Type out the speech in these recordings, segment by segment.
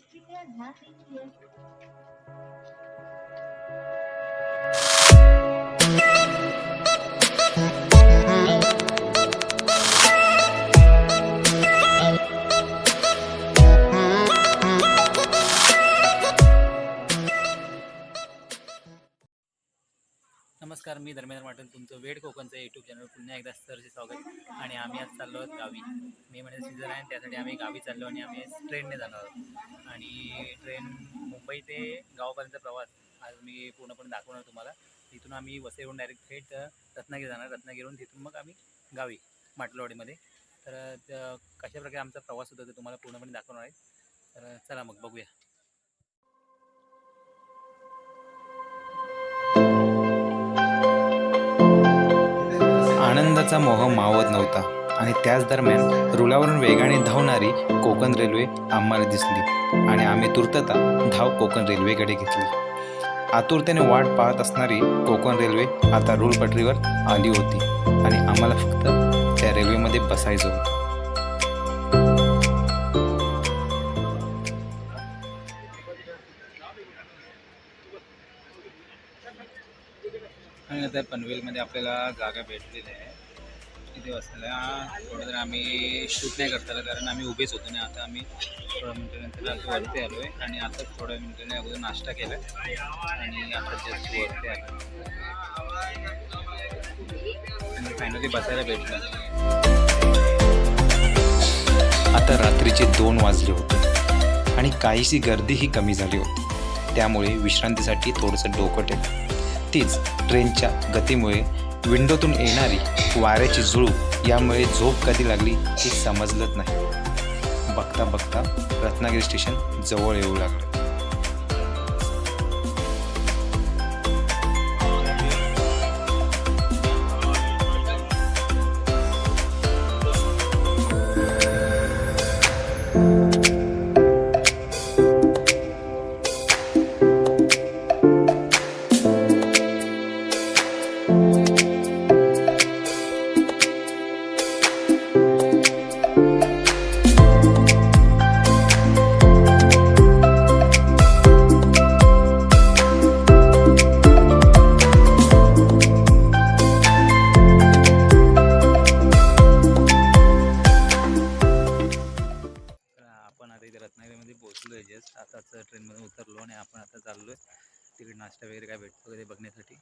कृपया ध्यान दीजिए। नमस्कार, मी धर्मेंद्र माटन, तुमचं वेड कोकणचं यूट्यूब चॅनल पुन्हा एकदा सरचे स्वागत. आणि आम्ही आज चाललो आहोत गावी. मे महिन्यात सीझन आहे, त्यासाठी आम्ही गावी चाललो आणि आम्ही ट्रेनने जाणार आहोत. आणि ट्रेन मुंबई ते गावापर्यंत प्रवास आज मी पूर्णपणे दाखवणार तुम्हाला. तिथून आम्ही वसईहून डायरेक्ट थेट रत्नागिरी जाणार. रत्नागिरीहून तिथून मग आम्ही गावी माटलवाडीमध्ये. तर कशाप्रकारे आमचा प्रवास होता ते तुम्हाला पूर्णपणे दाखवणार आहे. तर चला मग बघूया. आनंदाचा मोह मावत नव्हता आणि त्याच दरम्यान रुळावरून वेगाने धावणारी कोकण रेल्वे आम्हाला दिसली आणि आम्ही तुर्तता धाव कोकण रेल्वेकडे घेतली. आतुरतेने वाट पाहत असणारी कोकण रेल्वे आता रूळ पटरीवर आली होती आणि आम्हाला फक्त त्या रेल्वेमध्ये बसायचं होतं. आणि आता पनवेलमध्ये आपल्याला जागा भेटलेली आहे. तिथे बसायला थोडं जर आम्ही शूट नाही करता आलं कारण आम्ही उभेच होतो ना. आता आम्ही थोड्या मिनिटानंतर आता वरती आलो आहे आणि आता थोड्या मिनिटांनी अगोदर नाश्ता केला आहे आणि आता जस्ट वरती आलो आणि फायनली बसायला भेटलं. आता रात्रीचे 2 वाजले होते आणि काहीशी गर्दीही कमी झाली होती. त्यामुळे विश्रांतीसाठी थोडंसं डोकं टेकलं. तीच ट्रेनच्या गतीमुळे विंडोतून येणारी वाऱ्याची झुळूक यामुळे झोप कधी लागली हे समजलंच नाही. बघता बघता रत्नागिरी स्टेशन जवळ येऊ लागलं. रत्नागिरीमध्ये पोहोचलो आहे. जस्ट आताच ट्रेनमधून उतरलो आणि आपण आता चाललो आहे तिकडे नाश्ता वगैरे काय भेटतो वगैरे बघण्यासाठी.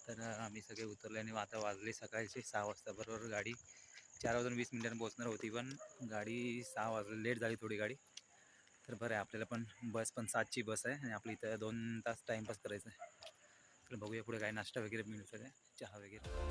तर आम्ही सगळे उतरले आणि आता वाजले सकाळचे 6 वाजता. बरोबर गाडी 4:20 पोहोचणार होती पण गाडी 6 वाजले लेट झाली थोडी गाडी. तर बरं आहे आपल्याला पण बस पण 7ची बस आहे आणि आपली इथं 2 तास टाईमपास करायचं आहे. तर बघूया पुढे काय नाश्ता वगैरे मिळतं आहे, चहा वगैरे.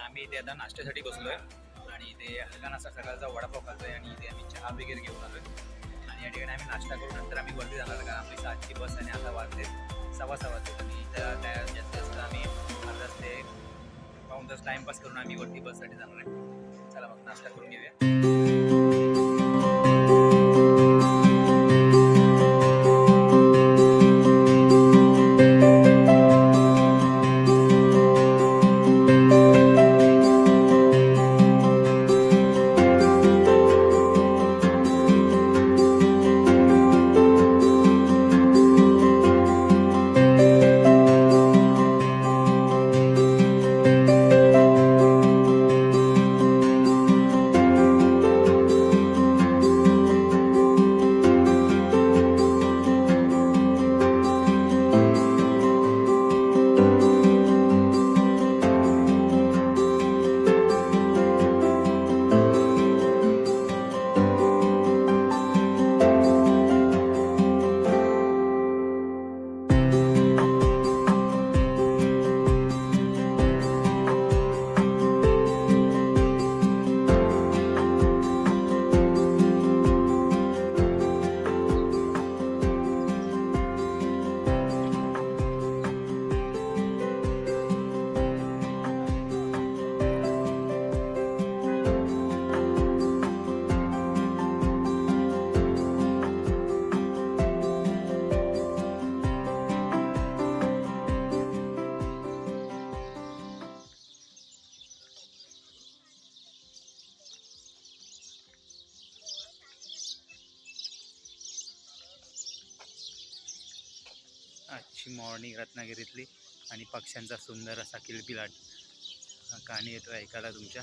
आम्ही इथे आता नाश्त्यासाठी बसलो आहे आणि इथे हलका नाश्ता सकाळचा वडापाव खातो आहे आणि इथे आम्ही चहा वगैरे घेऊन आलो आहे. आणि या ठिकाणी आम्ही नाश्ता करून नंतर आम्ही वरती जाणार कारण आपली 7ची बस आणि आता वाजले 6:15 आणि त्या जास्तीत जास्त आम्ही अर्धा ते पाऊण तास टाईमपास करून आम्ही वरती बससाठी जाणार आहे. चला मग नाश्ता करून घेऊया. आजची मॉर्निंग रत्नागिरीतली आणि पक्ष्यांचा सुंदर असा किलबिलाट कानी येतो ऐकायला तुमच्या.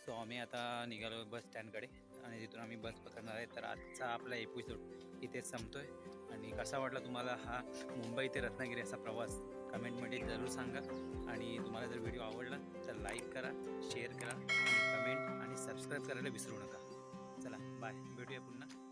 सो आम्ही आता निघालो बस स्टँडकडे आणि तिथून आम्ही बस पकडणार आहे. तर आजचा आपला एपिसोड इथेच संपतोय. आणि कसा वाटला तुम्हाला हा मुंबई ते रत्नागिरी असा प्रवास कमेंटमध्ये जरूर सांगा. आणि तुम्हाला जर व्हिडिओ आवडला तर लाईक करा, शेअर करा, कमेंट आणि सबस्क्राईब करायला विसरू नका. चला बाय, भेटूया पुन्हा.